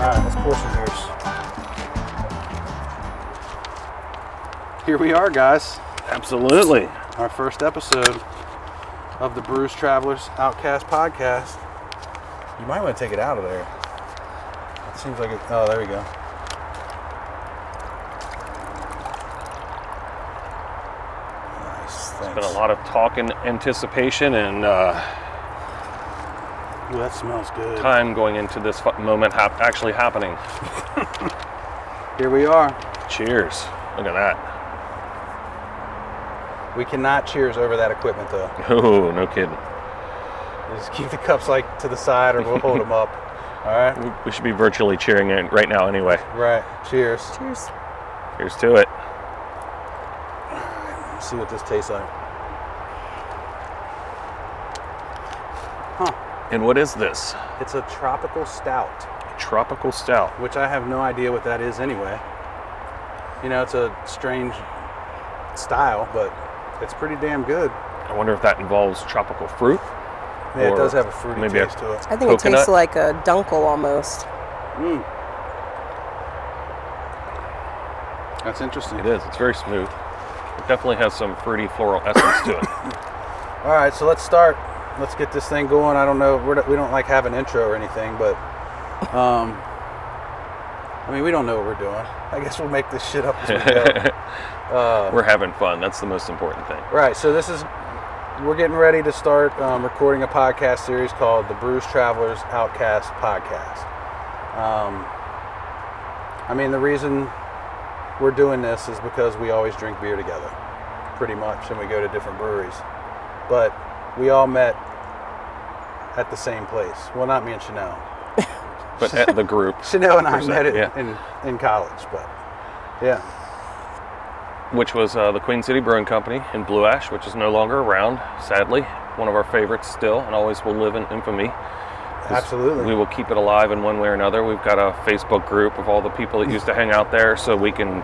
Alright, let's pour some beers. Here we are, guys. Absolutely. Our first episode of the Brews Travelers Outcast podcast. You might want to take it out of there. It seems like it. Oh, there we go. Nice. Thanks. It's been a lot of talk and anticipation and Ooh, that smells good. time going into this moment actually happening. Here we are. Cheers. Look at that. We cannot cheers over that equipment, though. Oh, no kidding. Just keep the cups like to the side, or we'll hold them up. All right. We should be virtually cheering it right now anyway. Right. Cheers. Cheers. Here's to it. Let's see what this tastes like. Huh. And what is this? It's a tropical stout, Tropical stout. which I have no idea what that is anyway. You know, it's a strange style, but it's pretty damn good. I wonder if that involves tropical fruit. Yeah, it Or does have a fruity maybe taste to it. I think it Coconut? tastes like a dunkel almost. That's interesting. It is. It's very smooth. It definitely has some fruity floral essence to it. All right, so let's start. Let's get this thing going. I don't know. We don't like have an intro or anything, but I mean, we don't know what we're doing. I guess we'll make this shit up as we go. We're having fun. That's the most important thing. Right, so we're getting ready to start recording a podcast series called the Brews Travelers Outcast Podcast. I mean, the reason we're doing this is because we always drink beer together, pretty much, and we go to different breweries. But we all met at the same place. Well, not me and Chanel. But at the group. Chanel and I Per se, met yeah. in college, but yeah. Which was the Queen City Brewing Company in Blue Ash, which is no longer around, sadly. One of our favorites still, and always will live in infamy. Absolutely. We will keep it alive in one way or another. We've got a Facebook group of all the people that used to hang out there, so we can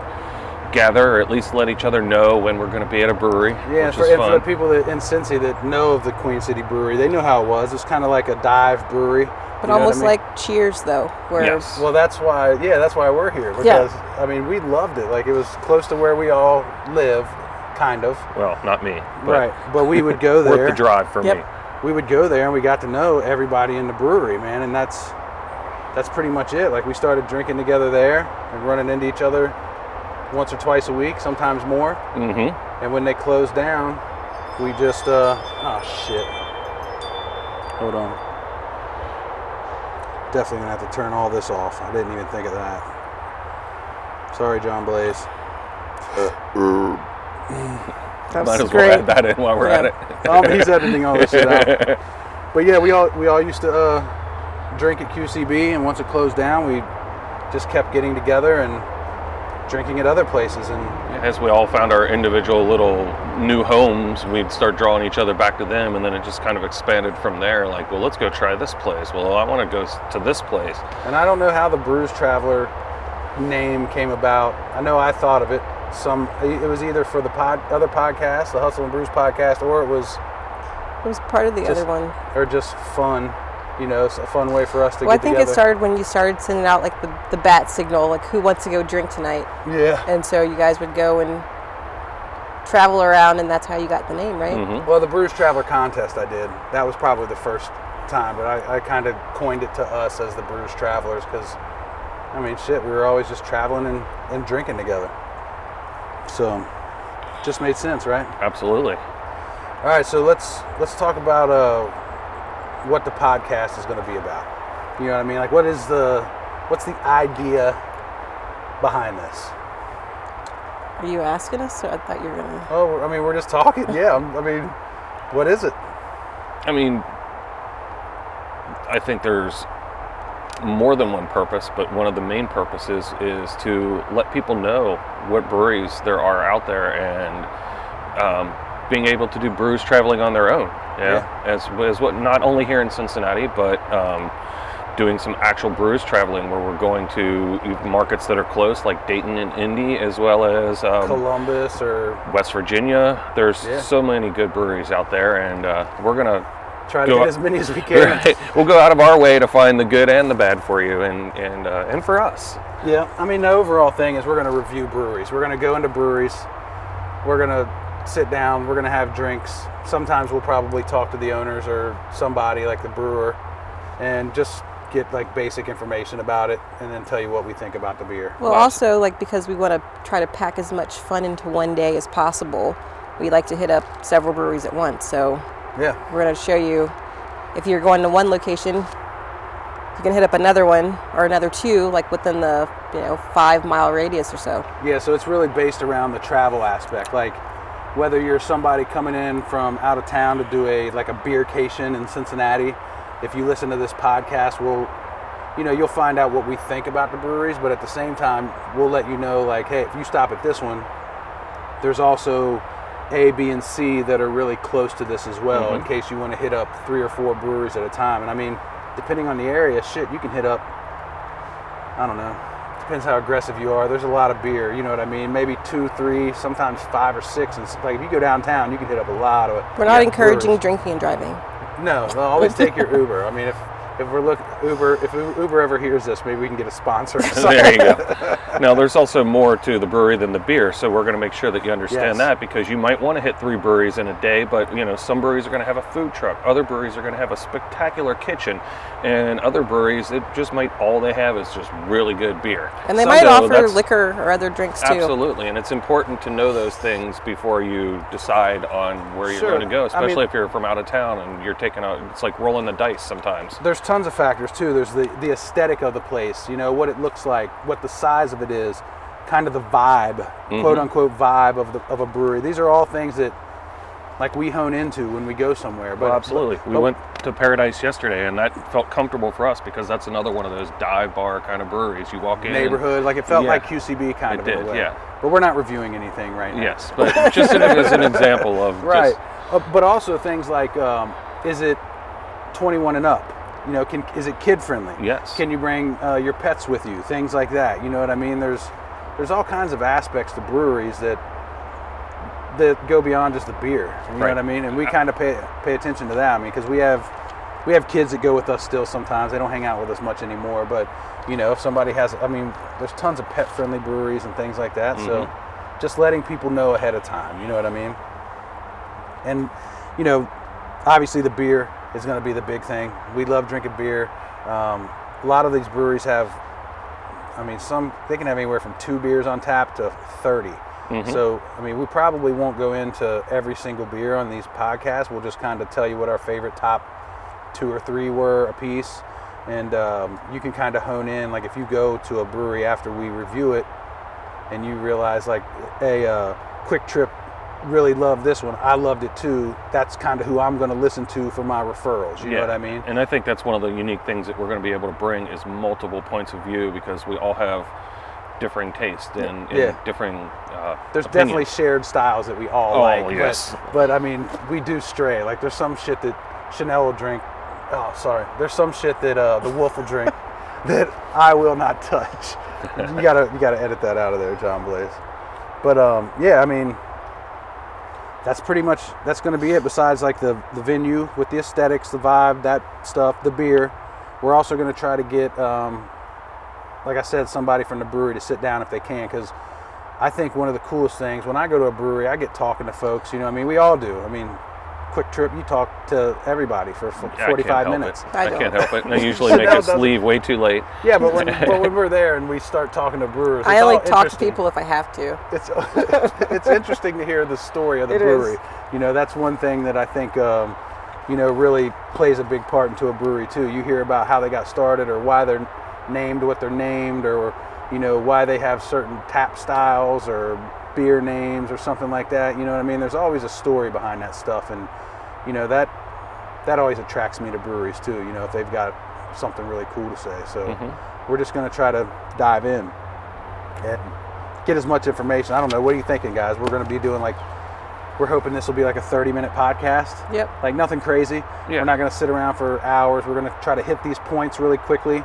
gather, or at least let each other know when we're going to be at a brewery, Yeah, which and is for fun. the people in Cincy that know of the Queen City Brewery, they know how it was. It's kind of like a dive brewery. But you know almost what I mean? like Cheers, though. Where Yes. Well, that's why we're here. Because, I mean, we loved it. Like, it was close to where we all live, kind of. Well, not me. But Right. But we would go there. worth the drive for Yep. me. We would go there and we got to know everybody in the brewery, man. And that's pretty much it. Like, we started drinking together there and running into each other once or twice a week, sometimes more. Mm-hmm. And when they closed down, we just, oh shit. Hold on. Definitely gonna have to turn all this off. I didn't even think of that. Sorry, John Blaze. That's Might as great. well add that in while we're Yeah. at it. He's editing all this shit out. But yeah, we all used to drink at QCB, and once it closed down, we just kept getting together and drinking at other places. And As we all found our individual little new homes, we'd start drawing each other back to them, and then it just kind of expanded from there. Like, well, let's go try this place. Well, I want to go to this place. And I don't know how the Brews Traveler name came about. I know I thought of it. It was either for the other podcast, the Hustle and Brews podcast, or it was part of the just- other one. or just fun. You know, it's a fun way for us to Well, I get think together. it started when you started sending out like the bat signal, like who wants to go drink tonight, Yeah. and so you guys would go and travel around, and that's how you got the name, right? Mm-hmm. Well, the Brews Traveler contest I did, that was probably the first time, but I kind of coined it to us as the Brews Travelers because, I mean, shit, we were always just traveling and drinking together. So, just made sense, right? Absolutely. All right, so let's talk about what the podcast is going to be about. You know what I mean? Like, what's the idea behind this? Are you asking us? I thought you were gonna. Oh, I mean, we're just talking. Yeah, I mean, what is it? I mean, I think there's more than one purpose, but one of the main purposes is to let people know what breweries there are out there, and being able to do brews traveling on their own. Yeah. As what, not only here in Cincinnati, but doing some actual brews traveling where we're going to markets that are close, like Dayton and Indy, as well as Columbus or West Virginia. There's Yeah. so many good breweries out there, and we're gonna try to get as many as we can. Right. We'll go out of our way to find the good and the bad for you, and for us. Yeah, I mean, the overall thing is we're going to review breweries. We're going to go into breweries. We're going to sit down. We're going to have drinks. Sometimes we'll probably talk to the owners or somebody like the brewer and just get like basic information about it and then tell you what we think about the beer. Well, also, like, because we want to try to pack as much fun into one day as possible, we like to hit up several breweries at once. So yeah, we're going to show you, if you're going to one location, you can hit up another one or another two, like within the 5 mile radius or so. Yeah, so it's really based around the travel aspect. Like whether you're somebody coming in from out of town to do a beercation in Cincinnati, if you listen to this podcast, you'll find out what we think about the breweries, but at the same time, we'll let you know, like, hey, if you stop at this one, there's also A, B, and C that are really close to this as well, in case you want to hit up 3 or 4 breweries at a time. And I mean, depending on the area, you can hit up, I don't know, depends how aggressive you are. There's a lot of beer, you know what I mean? Maybe 2, 3, sometimes 5 or 6. And like if you go downtown, you can hit up a lot of. We're not encouraging breweries. drinking and driving. No, well, always take your Uber. I mean, if Uber ever hears this, maybe we can get a sponsor. There you go. Now, there's also more to the brewery than the beer, so we're going to make sure that you understand that, because you might want to hit 3 breweries in a day, but some breweries are going to have a food truck, other breweries are going to have a spectacular kitchen, and other breweries, it just might, all they have is just really good beer. And they might offer liquor or other drinks too. Absolutely, and it's important to know those things before you decide on where you're going to go, especially if you're from out of town and you're taking out, it's like rolling the dice sometimes. There's tons of factors too. There's the aesthetic of the place, what it looks like, what the size of it is, kind of the vibe, quote unquote vibe of a brewery. These are all things that like we hone into when we go somewhere. But absolutely. We went to Paradise yesterday, and that felt comfortable for us because that's another one of those dive bar kind of breweries. You walk in, neighborhood, like it felt like QCB kind of. It did, yeah. But we're not reviewing anything right now. Yes, but just as an example of right. But also things like, is it 21 and up? Is it kid friendly? Yes. Can you bring your pets with you? Things like that. You know what I mean? There's all kinds of aspects to breweries that go beyond just the beer. You know what I mean? And we kind of pay attention to that. I mean, because we have kids that go with us still sometimes. They don't hang out with us much anymore. But if somebody has, there's tons of pet friendly breweries and things like that. So just letting people know ahead of time. You know what I mean? And obviously the beer is going to be the big thing. We love drinking beer. A lot of these breweries have, they can have anywhere from 2 beers on tap to 30. So, we probably won't go into every single beer on these podcasts. We'll just kind of tell you what our favorite top 2 or 3 were a piece. And you can kind of hone in, like if you go to a brewery after we review it and you realize like, hey, Quick Trip really loved this one, I loved it too, that's kind of who I'm going to listen to for my referrals. You know what I mean? And I think that's one of the unique things that we're going to be able to bring is multiple points of view, because we all have differing tastes and differing there's opinions. Definitely shared styles that we all like. Yes. But we do stray. Like there's some shit that Chanel will drink. Oh, sorry. There's some shit that the Wolf will drink that I will not touch. You gotta edit that out of there, John Blaze. But that's going to be it. Besides like the venue with the aesthetics, the vibe, that stuff, the beer, we're also going to try to get, like I said, somebody from the brewery to sit down if they can, because I think one of the coolest things when I go to a brewery, I get talking to folks. We all do. Quick Trip, you talk to everybody for 45 minutes. I can't help it. And they usually make us leave way too late. Yeah, but when we're there and we start talking to brewers, I only talk to people if I have to. It's interesting to hear the story of the brewery. That's one thing that I think really plays a big part into a brewery too. You hear about how they got started, or why they're named what they're named, or why they have certain tap styles or beer names or something like that. You know what I mean? There's always a story behind that stuff, and that always attracts me to breweries too, if they've got something really cool to say. So we're just going to try to dive in and get as much information. I don't know, what are you thinking, guys? We're going to be doing we're hoping this will be like a 30-minute podcast. Yep. Like nothing crazy. Yeah. We're not going to sit around for hours. We're going to try to hit these points really quickly,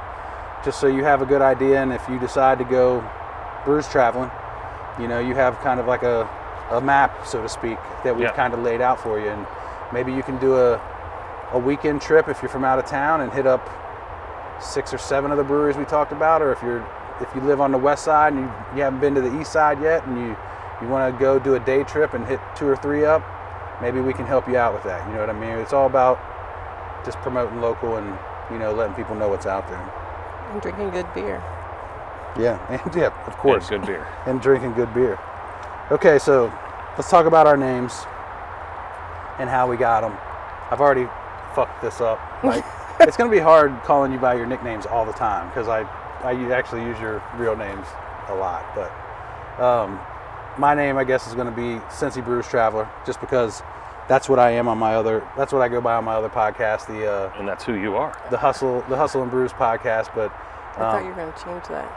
just so you have a good idea. And if you decide to go brews traveling, you have kind of like a map, so to speak, that we've kind of laid out for you. And maybe you can do a a weekend trip if you're from out of town and hit up 6 or 7 of the breweries we talked about, or if you live on the west side and you haven't been to the east side yet and you want to go do a day trip and hit 2 or 3 up, maybe we can help you out with that. You know what I mean? It's all about just promoting local and, you know, letting people know what's out there. And drinking good beer. Yeah, and yeah, of course. And good beer. And drinking good beer. Okay, so let's talk about our names and how we got them. I've already fucked this up. Like, it's going to be hard calling you by your nicknames all the time because I actually use your real names a lot. But my name, I guess, is going to be Cincy Brews Traveler, just because that's what I am on that's what I go by on my other podcast, And that's who you are. the Hustle and Brews podcast. But I thought you were going to change that.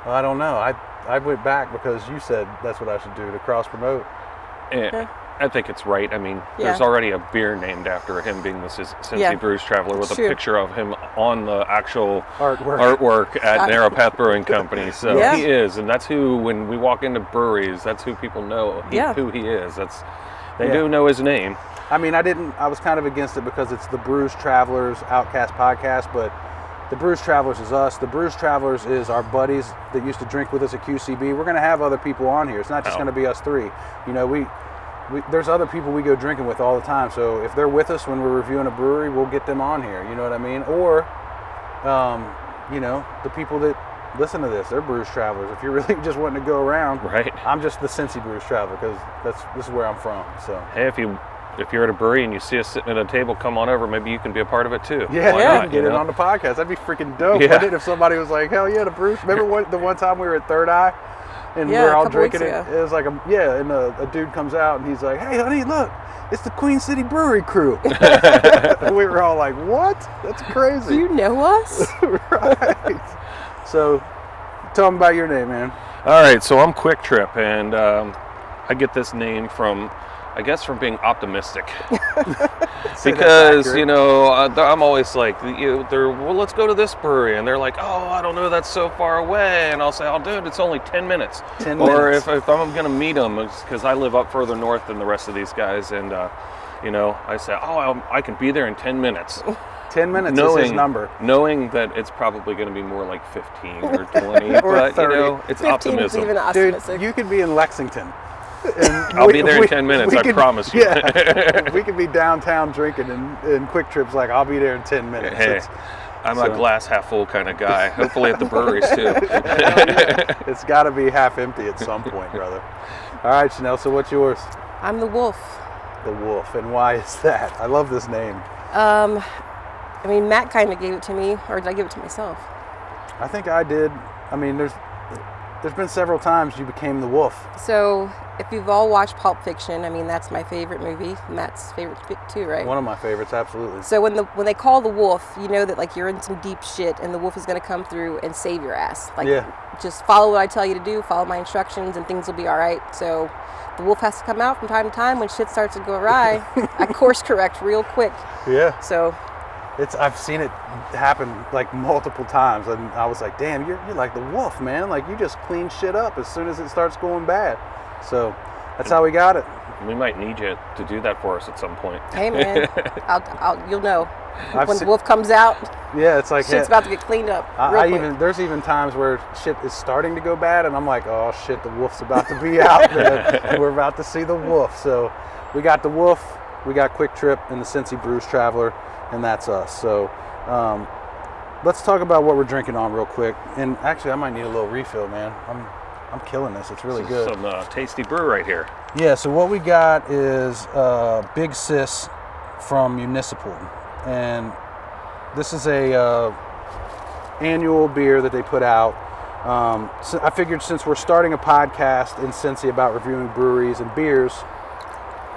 well, I don't know. I went back because you said that's what I should do, to cross promote. I think it's right. I mean, there's already a beer named after him, being the Cincy Brews Traveler, with a picture of him on the actual artwork at Narrow Path Brewing Company. So he is, and that's who, when we walk into breweries, that's who people know who he is. They do know his name. I mean, I was kind of against it because it's the Brews Travelers Outcast podcast, but the Brews Travelers is us. The Brews Travelers is our buddies that used to drink with us at QCB. We're going to have other people on here. It's not just going to be us 3. You know, there's other people we go drinking with all the time. So if they're with us when we're reviewing a brewery, we'll get them on here. You know what I mean? Or, you know, the people that listen to this, they're Brews Travelers. If you're really just wanting to go around, right? I'm just the Cincy Brews Traveler because this is where I'm from. So hey, if you're at a brewery and you see us sitting at a table, come on over. Maybe you can be a part of it too. Yeah, you can get it on the podcast. That'd be freaking dope. Wouldn't it, if somebody was like, hell yeah, the Brews. Remember the one time we were at Third Eye and we were all drinking it? It was like and a dude comes out and he's like, hey honey, look, it's the Queen City Brewery crew. And we were all like, what? That's crazy. Do you know us? Right. So tell them about your name, man. All right, so I'm Quick Trip, and I get this name from being optimistic. Because, you know, I'm always like, well, let's go to this brewery. And they're like, oh, I don't know, that's so far away. And I'll say, oh, dude, it's only 10 minutes. 10 or minutes. if I'm going to meet them, because I live up further north than the rest of these guys. And, you know, I say, oh, I can be there in 10 minutes. 10 minutes is his number. Knowing that it's probably going to be more like 15 or 20. Or but, 30. you know, it's 15 optimism. is even optimistic. Dude, you could be in Lexington. I'll be there in 10 minutes, I promise you. Yeah, we could be downtown drinking and Quick Trip's like, I'll be there in 10 minutes. Hey, I'm a glass half full kind of guy. Hopefully at the breweries too. It's got to be half empty at some point, brother. All right, Chanel, so what's yours? I'm the Wolf. The Wolf, and why is that? I love this name. I mean, Matt kind of gave it to me, or did I give it to myself? I think I did. I mean, there's been several times you became the Wolf. So, if you've all watched Pulp Fiction, I mean, that's my favorite movie. Matt's favorite too, right? One of my favorites, absolutely. So when they call the wolf, you know that like you're in some deep shit, and the wolf is going to come through and save your ass. Like, just follow what I tell you to do, follow my instructions, and things will be all right. So the wolf has to come out from time to time when shit starts to go awry. I course correct real quick. Yeah. So I've seen it happen like multiple times, and I was like, damn, you're like the Wolf, man. Like, you just clean shit up as soon as it starts going bad. So that's how we got it. We might need you to do that for us at some point. hey man, you'll know when the wolf comes out. Yeah, it's like shit's about to get cleaned up. There's even times where shit is starting to go bad, and I'm like, oh shit, the wolf's about to be out, man. We're about to see the wolf. So we got the Wolf, we got Quick Trip, and the Cincy Brews Traveler, and that's us. So let's talk about what we're drinking on real quick. And actually, I might need a little refill, man. I'm killing this. It's really good. Some tasty brew right here. Yeah, so what we got is Big Sis from Municipal. And this is a annual beer that they put out. So I figured since we're starting a podcast in Cincy about reviewing breweries and beers,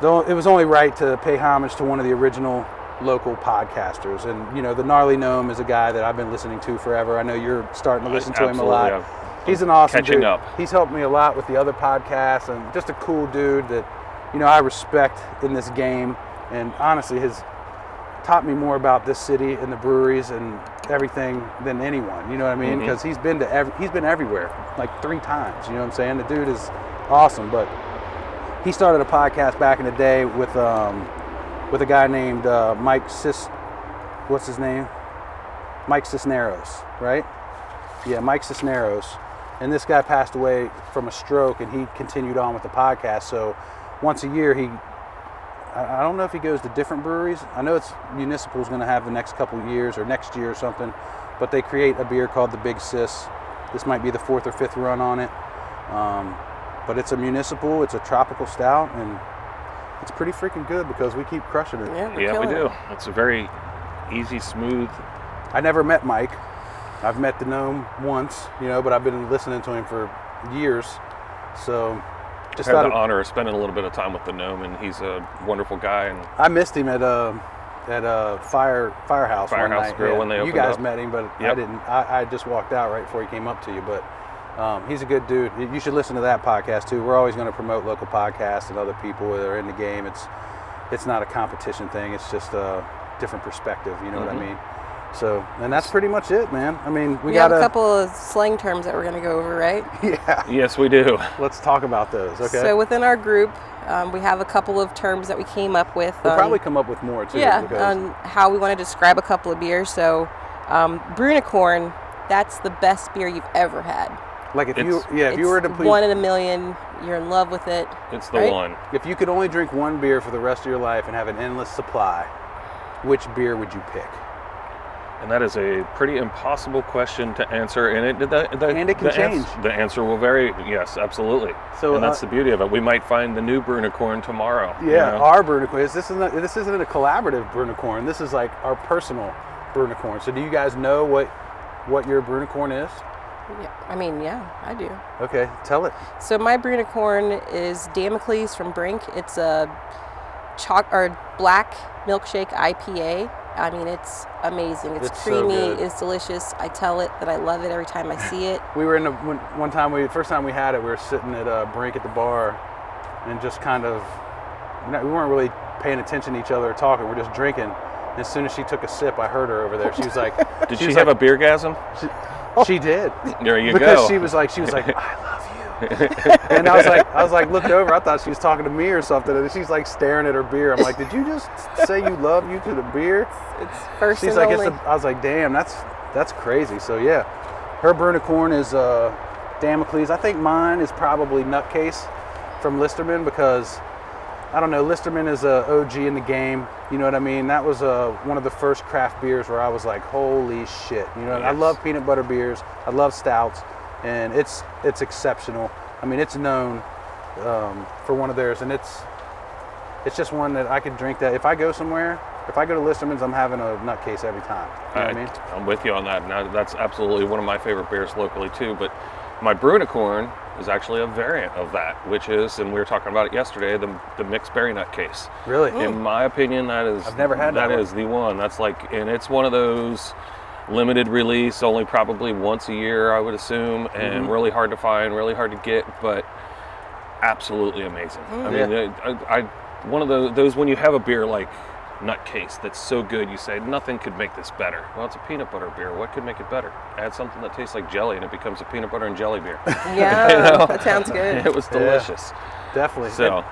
though it was only right to pay homage to one of the original local podcasters. And, you know, the Gnarly Gnome is a guy that I've been listening to forever. I know you're starting to listen to him a lot. Yeah. He's an awesome Catching dude. up. He's helped me a lot with the other podcasts, and just a cool dude that, you know, I respect in this game, and honestly has taught me more about this city and the breweries and everything than anyone. You know what I mean? Because he's been everywhere like 3 times. You know what I'm saying? The dude is awesome. But he started a podcast back in the day with with a guy named what's his name? Mike Cisneros, right? Yeah, Mike Cisneros. And this guy passed away from a stroke, and he continued on with the podcast. So once a year, I don't know if he goes to different breweries. I know it's Municipal's going to have the next couple of years or next year or something, but they create a beer called the Big Sis. This might be the 4th or 5th run on it. But it's a Municipal, it's a tropical stout, and it's pretty freaking good because we keep crushing it. Yeah, we do. It's a very easy, smooth. I never met Mike. I've met the gnome once, but I've been listening to him for years. So Just had the honor of spending a little bit of time with the gnome, and he's a wonderful guy. And I missed him at Firehouse one night. Grill when they opened You guys up. met him, but Yep. I didn't. I just walked out right before he came up to you. But he's a good dude. You should listen to that podcast too. We're always going to promote local podcasts and other people that are in the game. It's not a competition thing. It's just a different perspective. You know what I mean? So, and that's pretty much it, man. I mean, we got have a couple of slang terms that we're going to go over, right? Yeah. Yes, we do. Let's talk about those. Okay. So within our group, we have a couple of terms that we came up with. We'll probably come up with more too. Yeah, on how we want to describe a couple of beers. So, Brunicorn, that's the best beer you've ever had. Like if you were to please, 1 in a million, you're in love with it. It's the right? one. If you could only drink one beer for the rest of your life and have an endless supply, which beer would you pick? And that is a pretty impossible question to answer, and it can change. The answer will vary. Yes, absolutely. So, and that's the beauty of it. We might find the new Brunicorn tomorrow. Yeah, our Brunicorn. This isn't a collaborative Brunicorn. This is like our personal Brunicorn. So do you guys know what your Brunicorn is? Yeah, I do. Okay, tell it. So my Brunicorn is Damocles from Brink. It's a black milkshake IPA. I mean, it's amazing. It's creamy. So good. It's delicious. I tell it that I love it every time I see it. We were in one time. First time we had it, we were sitting at Brink at the bar, and just kind of, we weren't really paying attention to each other or talking. We're just drinking. And as soon as she took a sip, I heard her over there. She was like, "Did she have a beergasm?" She did. There you because go. she was like, I love you. And I was like, looked over. I thought she was talking to me or something. And she's like staring at her beer. I'm like, did you just say you love you to the beer? It's first She's and like, only. I was like, damn, that's crazy. So yeah, her Brunicorn is Damocles. I think mine is probably Nutcase from Listerman because I don't know. Listerman is a OG in the game. You know what I mean? That was one of the first craft beers where I was like, holy shit. You know, Yes. I love peanut butter beers. I love stouts, and it's exceptional. I mean, it's known for one of theirs, and it's just one that I could drink that if I go somewhere. If I go to Listerman's, I'm having a Nutcase every time. You know what I mean? I'm with you on that. Now, that's absolutely one of my favorite beers locally too. But my Brunicorn is actually a variant of that, which is, and we were talking about it yesterday, the mixed berry Nutcase. Really? In my opinion, that is I've never had that That one. is the one. That's like, and it's one of those limited release, only probably once a year, I would assume, and really hard to find, really hard to get, but absolutely amazing. I mean, I one of those when you have a beer like Nutcase that's so good, you say nothing could make this better. Well, it's a peanut butter beer. What could make it better? Add something that tastes like jelly, and it becomes a peanut butter and jelly beer. Yeah, You know? that sounds good. It was delicious. Definitely. So,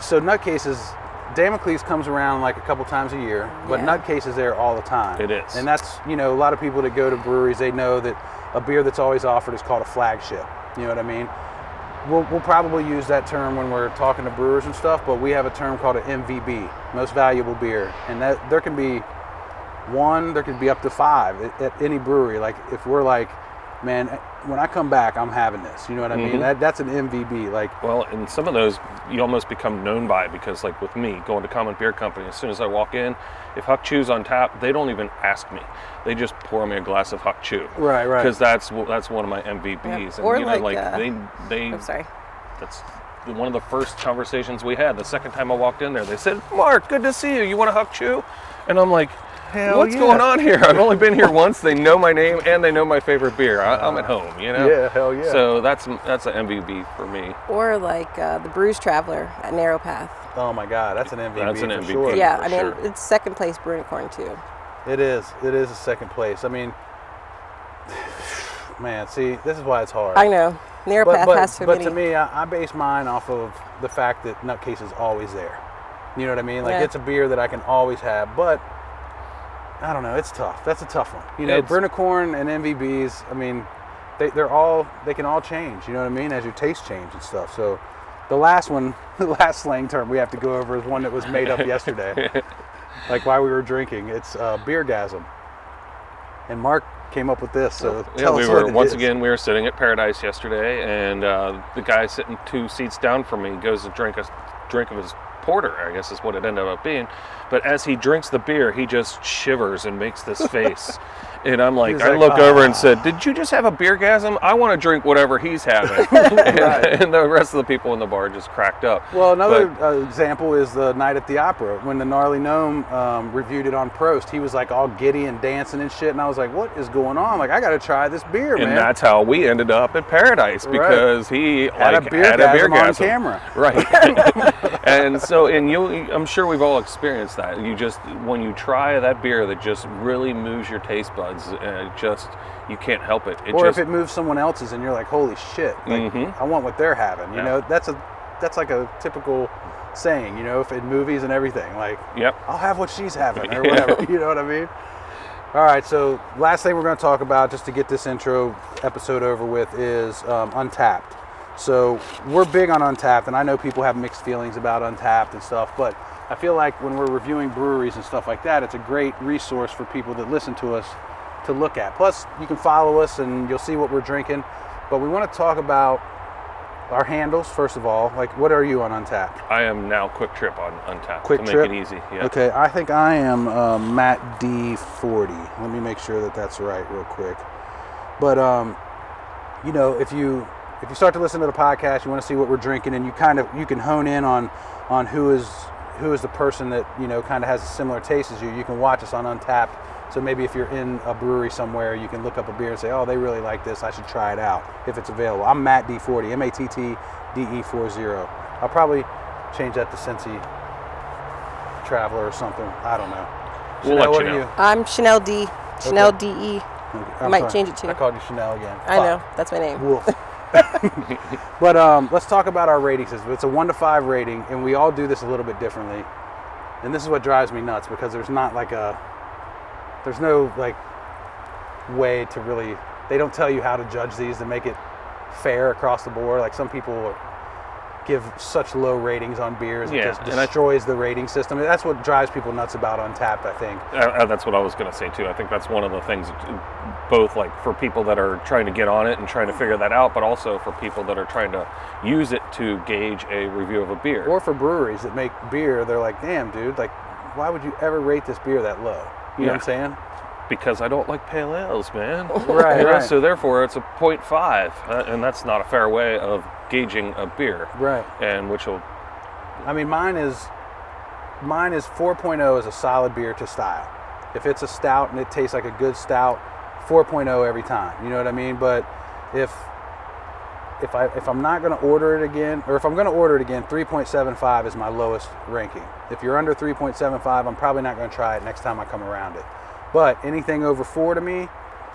So Nutcases, Damocles comes around like a couple times a year, but Yeah. Nutcase is there all the time. It is. And that's, a lot of people that go to breweries, they know that a beer that's always offered is called a flagship. You know what I mean? We'll probably use that term when we're talking to brewers and stuff, but we have a term called an MVB, most valuable beer. And that there can be one, there could be up to 5 at any brewery. Like if we're like, man, when I come back, I'm having this. You know what I mean? That's an MVB. Like, well, and some of those you almost become known by because, like with me, going to Common Beer Company, as soon as I walk in, if Huck Chew's on tap, they don't even ask me. They just pour me a glass of Huck Chew. Right. Because that's one of my MVBs. Yeah. And Or they I'm sorry. that's one of the first conversations we had. The second time I walked in there, they said, "Mark, good to see you. You want a Huck Chew?" And I'm like, hell what's yeah. going on here? I've only been here once. They know my name and they know my favorite beer. I'm at home, you know? Yeah, hell yeah. So that's an MVB for me. Or like the Brews Traveler at Narrow Path. Oh my God, that's an MVP. That's an for MVP. Sure. Yeah, for I mean, sure. it's second place Brunicorn too. It is a second place. I mean, man, see, this is why it's hard. I know. Narrow Path has so but many. to me, I base mine off of the fact that Nutcase is always there. You know what I mean? Like Yeah. it's a beer that I can always have, but I don't know. It's tough. That's a tough one. You know, Bernicorn and MVBs. I mean, they can all change. You know what I mean? As your taste change and stuff. So the last one, the last slang term we have to go over is one that was made up yesterday. Like while we were drinking, it's beergasm. And Mark came up with this. So tell us what it is. We were sitting at Paradise yesterday, and the guy sitting 2 seats down from me goes to drink a drink of his porter, I guess is what it ended up being. But as he drinks the beer, he just shivers and makes this face. And I'm like, I look over and said, did you just have a beergasm? I want to drink whatever he's having. and the rest of the people in the bar just cracked up. Well, another example is the night at the opera. When the Gnarly Gnome reviewed it on Prost, he was like all giddy and dancing and shit. And I was like, what is going on? Like, I got to try this beer, man. And that's how we ended up at Paradise, because he had a beergasm on camera. Right. And so, I'm sure we've all experienced that. You just, when you try that beer that just really moves your taste buds, you can't help it. If it moves someone else's and you're like, holy shit, like, I want what they're having. You know, that's like a typical saying, you know, if in movies and everything, like, I'll have what she's having or whatever. You know what I mean? All right, so last thing we're going to talk about, just to get this intro episode over with, is Untapped. So we're big on Untapped, and I know people have mixed feelings about Untapped and stuff, but I feel like when we're reviewing breweries and stuff like that, it's a great resource for people that listen to us to look at. Plus, you can follow us and you'll see what we're drinking. But we want to talk about our handles, first of all. Like, what are you on Untapped? I am now Quick Trip on Untapped. Quick to Trip? Make it easy. Yeah. Okay, I think I am Matt D40. Let me make sure that that's right real quick. But, you know, if you start to listen to the podcast, you want to see what we're drinking, and you can hone in on who is the person that, you know, kind of has a similar taste as you. You can watch us on Untapped. So maybe if you're in a brewery somewhere, you can look up a beer and say, oh, they really like this, I should try it out if it's available. I'm Matt D40, MATTDE40. I'll probably change that to Cincy Traveler or something. I don't know. We'll Chanel, let what you are know. I'm Chanel D. Chanel DE. I might change it too. I called you Chanel again. I know, that's my name. Wolf. But let's talk about our rating system. It's a 1 to 5 rating, and we all do this a little bit differently. And this is what drives me nuts, because there's no like way to really, they don't tell you how to judge these to make it fair across the board. Like, some people give such low ratings on beers, it just destroys the rating system. That's what drives people nuts about Untapped, I think. That's what I was going to say too. I think that's one of the things, both like for people that are trying to get on it and trying to figure that out, but also for people that are trying to use it to gauge a review of a beer. Or for breweries that make beer, they're like, damn, dude, like, why would you ever rate this beer that low? You know what I'm saying? Because I don't like pale ales, man. Right. So therefore, it's a 0.5, and that's not a fair way of gauging a beer. Right. And which will, I mean, mine is 4.0 is a solid beer to style. If it's a stout and it tastes like a good stout, 4.0 every time. You know what I mean? But if I'm not going to order it again, or if I'm going to order it again, 3.75 is my lowest ranking. If you're under 3.75, I'm probably not going to try it next time I come around it. But anything over 4 to me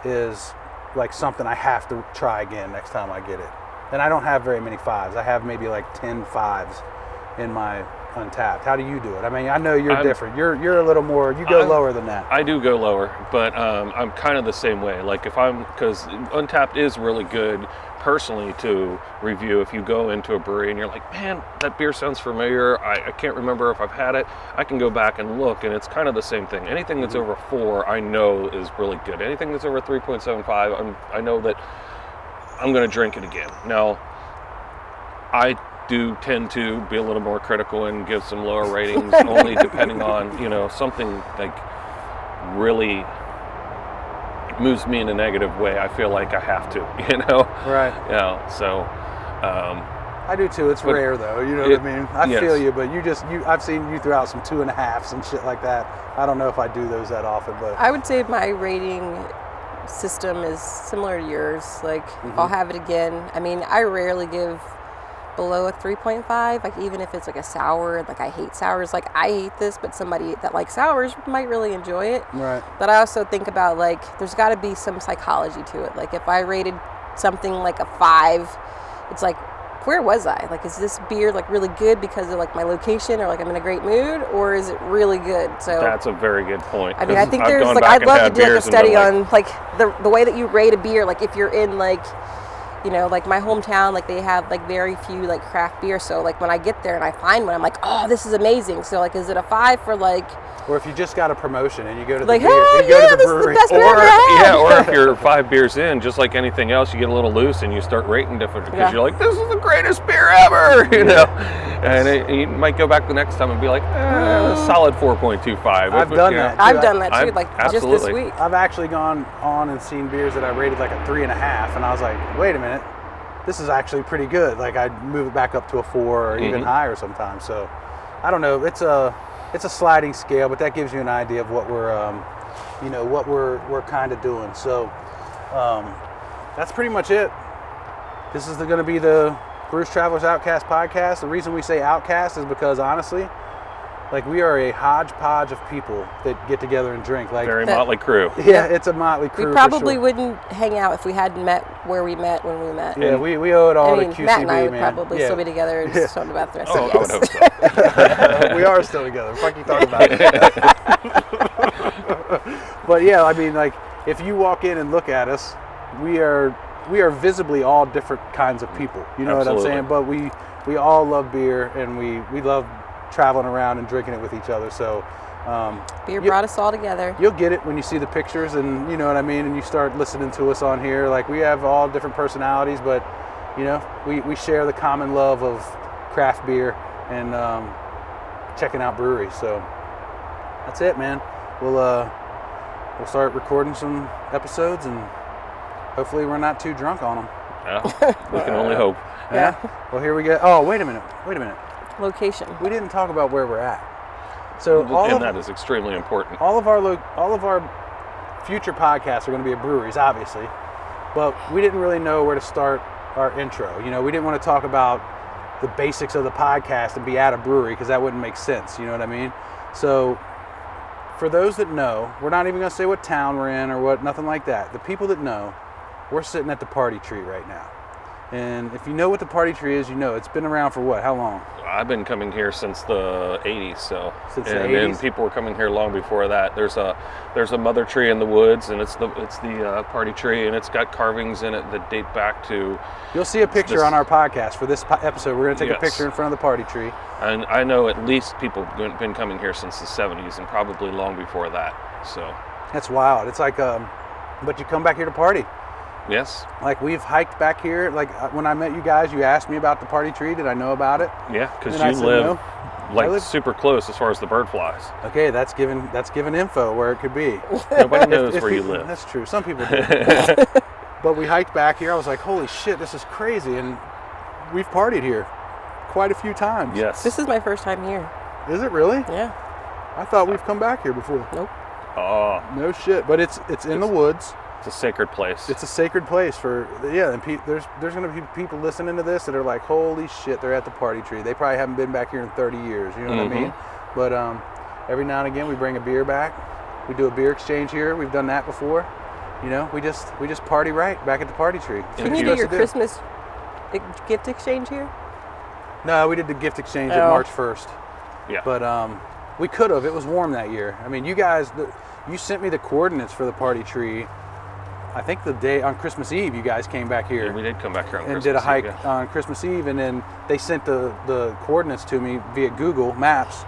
is like something I have to try again next time I get it. And I don't have very many 5s. I have maybe like 10 5s in my Untapped. How do you do it? I mean, I know you're different. You're a little more, you go lower than that. I do go lower, but I'm kind of the same way. Like, because Untapped is really good personally to review. If you go into a brewery and you're like, man, that beer sounds familiar, I can't remember if I've had it, I can go back and look, and it's kind of the same thing. Anything that's over 4 I know is really good. Anything that's over 3.75, I know that I'm going to drink it again. Now, I do tend to be a little more critical and give some lower ratings, only depending on, you know, something like really moves me in a negative way. I feel like I have to, you know? Right. Yeah, so I do too. It's rare though, you know what I mean? I feel you, but I've seen you throw out some 2.5s and shit like that. I don't know if I do those that often, but I would say my rating system is similar to yours. Like, if I'll have it again, I mean, I rarely give below a 3.5, like, even if it's like a sour. Like, I hate sours. Like, I hate this, but somebody that likes sours might really enjoy it. Right. But I also think about, like, there's got to be some psychology to it. Like, if I rated something like a 5, it's like, where was I? Like, is this beer like really good because of like my location, or like I'm in a great mood, or is it really good? So That's a very good point. I mean, I think I've there's gone like, back I'd and love to had do like a beers and been study like, on like the way that you rate a beer. Like if you're in like, you know, like my hometown, like they have like very few like craft beer. So like when I get there and I find one, I'm like, oh, this is amazing. So like, is it a 5 for like, Or if you just got a promotion and you go to like, the beer, hell you go yeah, to the this is the brewery. best beer I've or ever had. or if you're 5 beers in, just like anything else, you get a little loose and you start rating different because Yeah. you're like, this is the greatest beer ever, you know. And you might go back the next time and be like, solid 4.25. I've done that. I've done that too, I've- like absolutely. just this week. I've actually gone on and seen beers that I rated like a 3.5, and I was like, wait a minute, this is actually pretty good. Like I'd move it back up to a 4 or even higher sometimes. So I don't know. It's a sliding scale, but that gives you an idea of what we're kind of doing. So that's pretty much it. This is going to be the Brews Travelers Outcast podcast. The reason we say outcast is because honestly, like we are a hodgepodge of people that get together and drink. Like Very motley crew. yeah, it's a motley crew. We for probably sure. wouldn't hang out if we hadn't met where we met when we met. Yeah, we owe it all I mean, to QCB, Matt and I would man. probably yeah. still be together and just talk about the rest Oh, of I would hope so. We are still together. Fuck you talking about. But yeah, I mean, like if you walk in and look at us, we are visibly all different kinds of people. You know Absolutely. what I'm saying? But we all love beer, and we love traveling around and drinking it with each other. So Beer brought us all together. you'll get it when you see the pictures, and you know what I mean, and you start listening to us on here. Like we have all different personalities, but you know, we share the common love of craft beer and checking out breweries. So that's it, man. We'll start recording some episodes, and hopefully we're not too drunk on them. Yeah, we can only hope. Yeah. Well, here we go. Oh, wait a minute. Location. We didn't talk about where we're at. So And that is extremely important. all of our future podcasts are going to be at breweries, obviously, but we didn't really know where to start our intro. You know, we didn't want to talk about the basics of the podcast and be at a brewery because that wouldn't make sense. You know what I mean? So for those that know, we're not even going to say what town we're in or nothing like that. The people that know, we're sitting at the Party Tree right now. And if you know what the Party Tree is, you know it's been around for what? How long? I've been coming here since the 80s, so Since the and then 80s? people were coming here long before that. There's a mother tree in the woods, and it's the party tree, and it's got carvings in it that date back to. You'll see a picture This- on our podcast for this episode. We're going to take a Yes. picture in front of the Party Tree. And I know at least people have been coming here since the 70s, and probably long before that. So That's wild. It's like, but you come back here to party. yes, Like we've hiked back here. Like when I met you guys, you asked me about the Party Tree. Did I know about it? yeah, because And I you said live no. like I live- super close as far as the bird flies. Okay, that's given info where it could be. Nobody knows If where you people- live. That's true. Some people do. But we hiked back here. I was like, holy shit, this is crazy. And we've partied here quite a few times. Yes. This is my first time here. Is it really? Yeah. I thought we've come back here before. Nope. Oh, No shit. But it's in the woods. it's a sacred place. It's a sacred place for, yeah, and there's going to be people listening to this that are like, holy shit, they're at the Party Tree. They probably haven't been back here in 30 years, you know what I mean? But every now and again we bring a beer back. We do a beer exchange here. We've done that before. You know, we just party right back at the Party Tree. That's Can what you you're do your supposed to Christmas gift exchange here? No, we did the gift exchange at Oh. March 1st. Yeah. But we could have. It was warm that year. I mean, you guys, you sent me the coordinates for the Party Tree. I think the day on Christmas Eve, you guys came back here. Yeah, we did come back here on and Christmas did a Eve, hike yeah. on Christmas Eve, and then they sent the coordinates to me via Google Maps,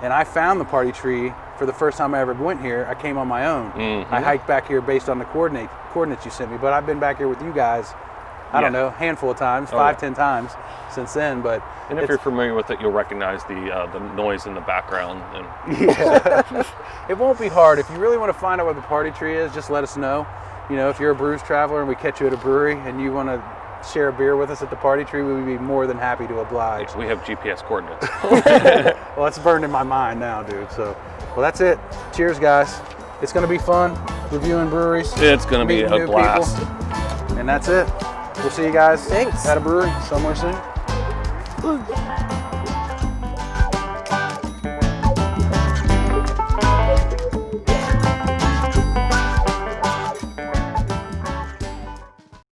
and I found the Party Tree for the first time I ever went here. I came on my own. I hiked back here based on the coordinates you sent me, but I've been back here with you guys, I don't know, a handful of times, 5-10 times since then. But And if you're familiar with it, you'll recognize the noise in the background. And yeah, it won't be hard. If you really want to find out what the Party Tree is, just let us know. You know, if you're a Brews Traveler and we catch you at a brewery and you want to share a beer with us at the Party Tree, we would be more than happy to oblige. we have GPS coordinates. Well, it's burned in my mind now, dude. So, well, that's it. Cheers, guys. It's going to be fun reviewing breweries. It's going to be meeting a new blast. people. And that's it. We'll see you guys Thanks. at a brewery somewhere soon.